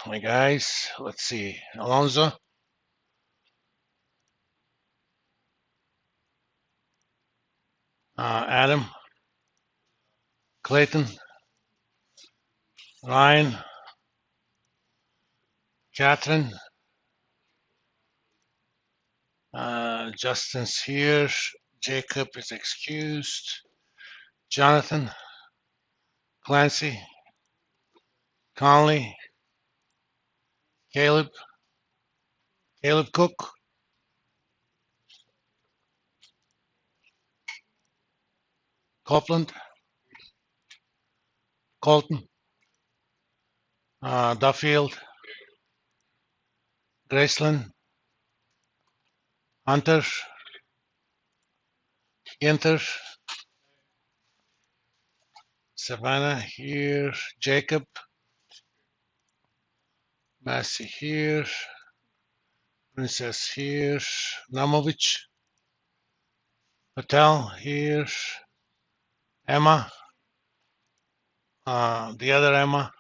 Hi guys, let's see. Alonzo, Adam, Clayton, Ryan, Catherine, Justin's here. Jacob is excused. Jonathan, Clancy, Conley, Caleb, Caleb Cook, Copeland, Colton, Duffield, Graceland, Hunter, Ginter, Savannah here, Jacob, Massey here, Princess here, Namovich, Patel here, Emma, the other Emma,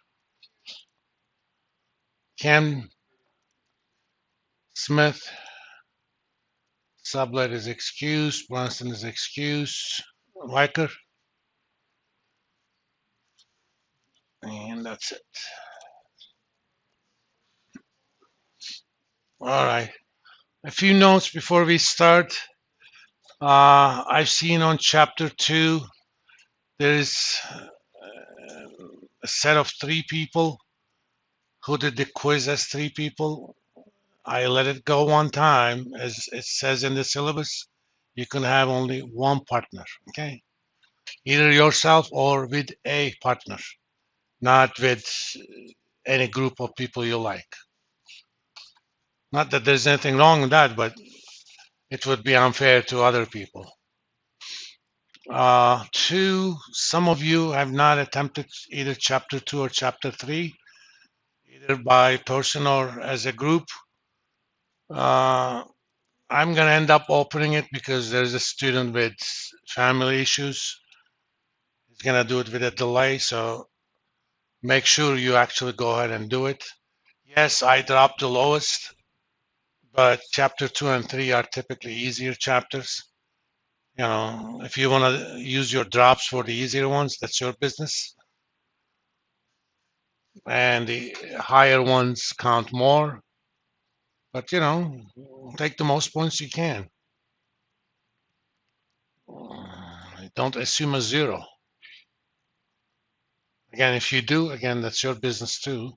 Ken, Smith, Sublette is excused, Bronson is excused, Riker, and that's it. All right. A few notes before we start. I've seen on chapter 2 there is a set of 3 people who did the quiz as 3 people. I let it go one time, as it says in the syllabus. You can have only one partner, okay? Either yourself or with a partner, not with any group of people you like. Not that there's anything wrong with that, but it would be unfair to other people. 2, some of you have not attempted either chapter 2 or chapter 3, either by person or as a group. I'm going to end up opening it because there's a student with family issues. He's going to do it with a delay, so make sure you actually go ahead and do it. Yes, I dropped the lowest, but chapter 2 and 3 are typically easier chapters. You know, if you want to use your drops for the easier ones, that's your business. And the higher ones count more. But, you know, take the most points you can. Don't assume a 0. Again, if you do, again, that's your business too.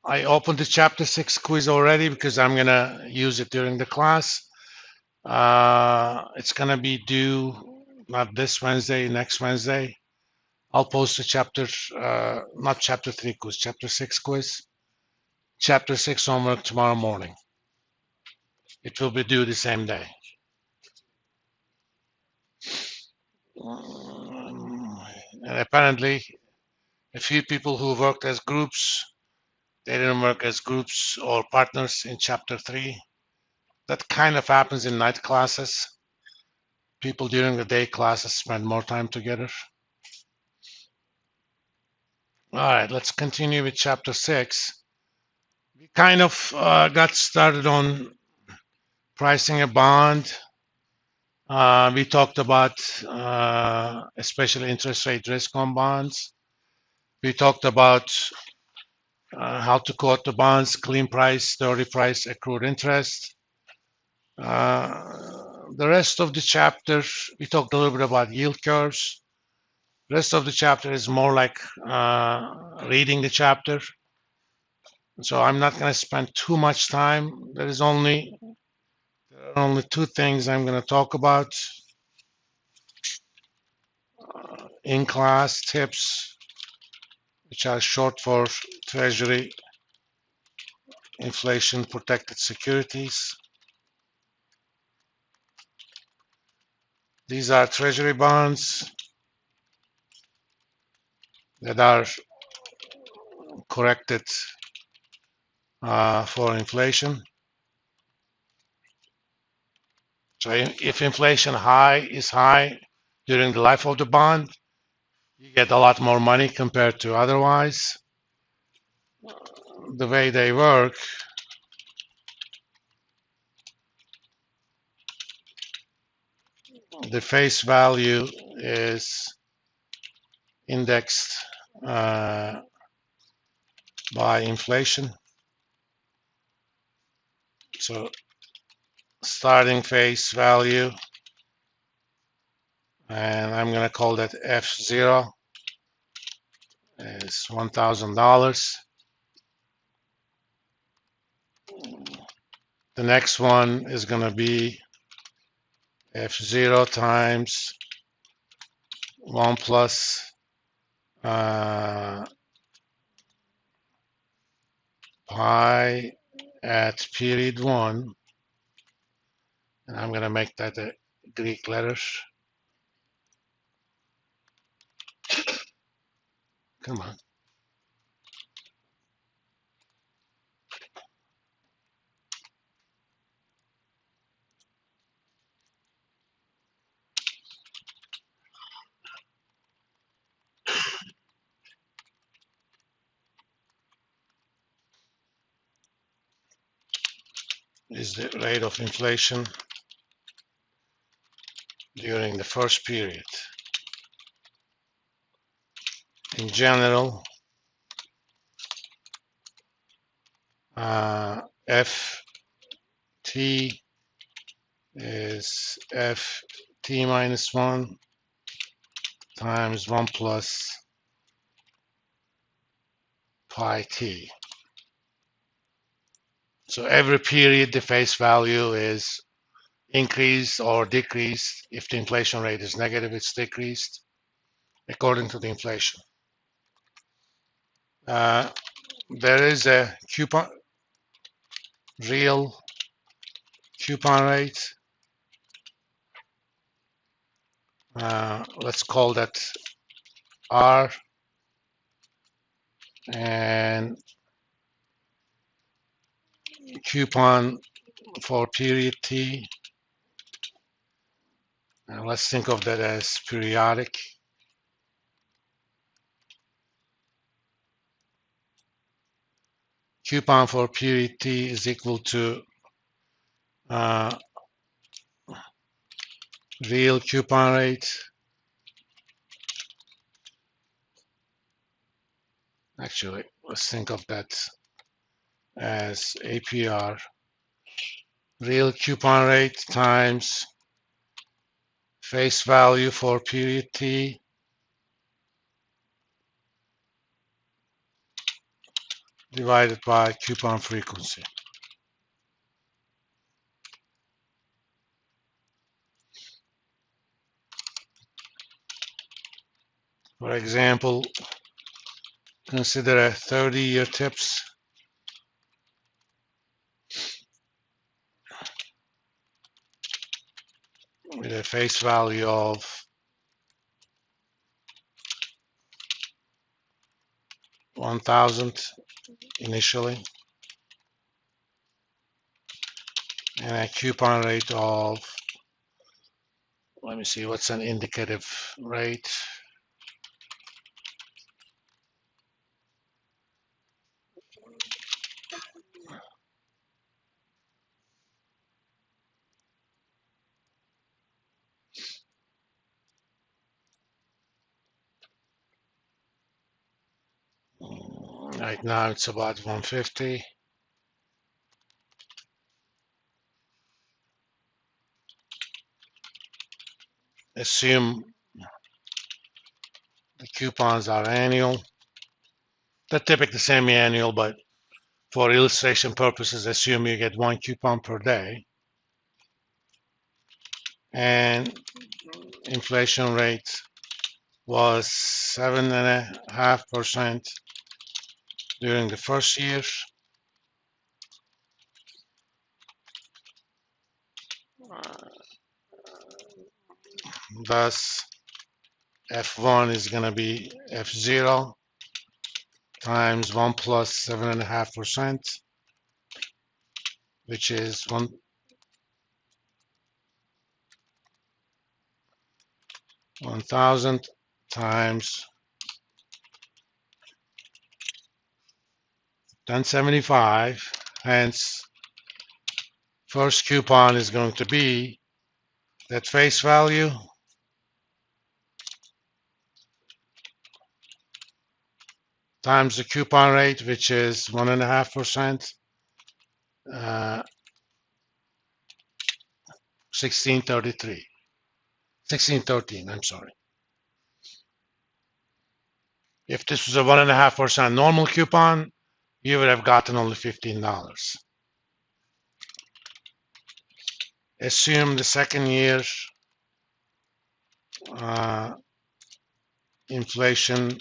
I opened the chapter 6 quiz already because I'm going to use it during the class. It's going to be due not this Wednesday, next Wednesday. I'll post the chapter, not chapter 3 quiz, chapter 6 quiz. Chapter 6 homework tomorrow morning. It will be due the same day. And apparently, a few people who worked as groups, they didn't work as groups or partners in chapter 3. That kind of happens in night classes. People during the day classes spend more time together. All right, let's continue with chapter 6. We kind of got started on pricing a bond. We talked about especially interest rate risk on bonds. We talked about how to quote the bonds, clean price, dirty price, accrued interest. The rest of the chapter, we talked a little bit about yield curves. The rest of the chapter is more like reading the chapter. So I'm not going to spend too much time. There are only 2 things I'm going to talk about. In-class tips, which are short for Treasury inflation protected securities. These are Treasury bonds that are corrected for inflation. So if inflation is high during the life of the bond, you get a lot more money compared to otherwise. the way they work, the face value is indexed by inflation. So starting face value, and I'm going to call that F0, is $1,000. The next one is going to be F0 times 1 plus pi at period 1, and I'm going to make that a Greek letters. Come on. Is the rate of inflation during the first period. In general, Ft is Ft minus 1 times 1 plus pi t. So every period the face value is increased or decreased. If the inflation rate is negative, it's decreased according to the inflation. There is a real coupon rate. Let's call that R, and coupon for period T. Let's think of that as periodic. Coupon for period T is equal to real coupon rate. Actually, let's think of that as APR. Real coupon rate times face value for period T divided by coupon frequency. For example, consider a 30-year TIPS with a face value of 1,000 initially and a coupon rate of, let me see, what's an indicative rate? Right now it's about 150. Assume the coupons are annual. They're typically semi-annual, but for illustration purposes, assume you get 1 coupon per day. And inflation rate was 7.5% during the first year. Thus, F1 is going to be F0 times 1 plus 7.5%, which is 1,000 times 1075. Hence, first coupon is going to be that face value times the coupon rate, which is 1.5%, 1633, 1613. I'm sorry. If this was a 1.5% normal coupon, you would have gotten only $15. Assume the second year inflation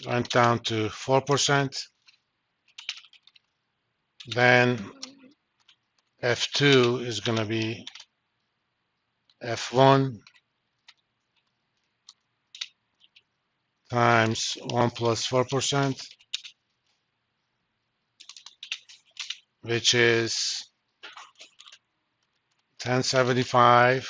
went down to 4%, then F2 is going to be F1 times 1 plus 4%, which is 1075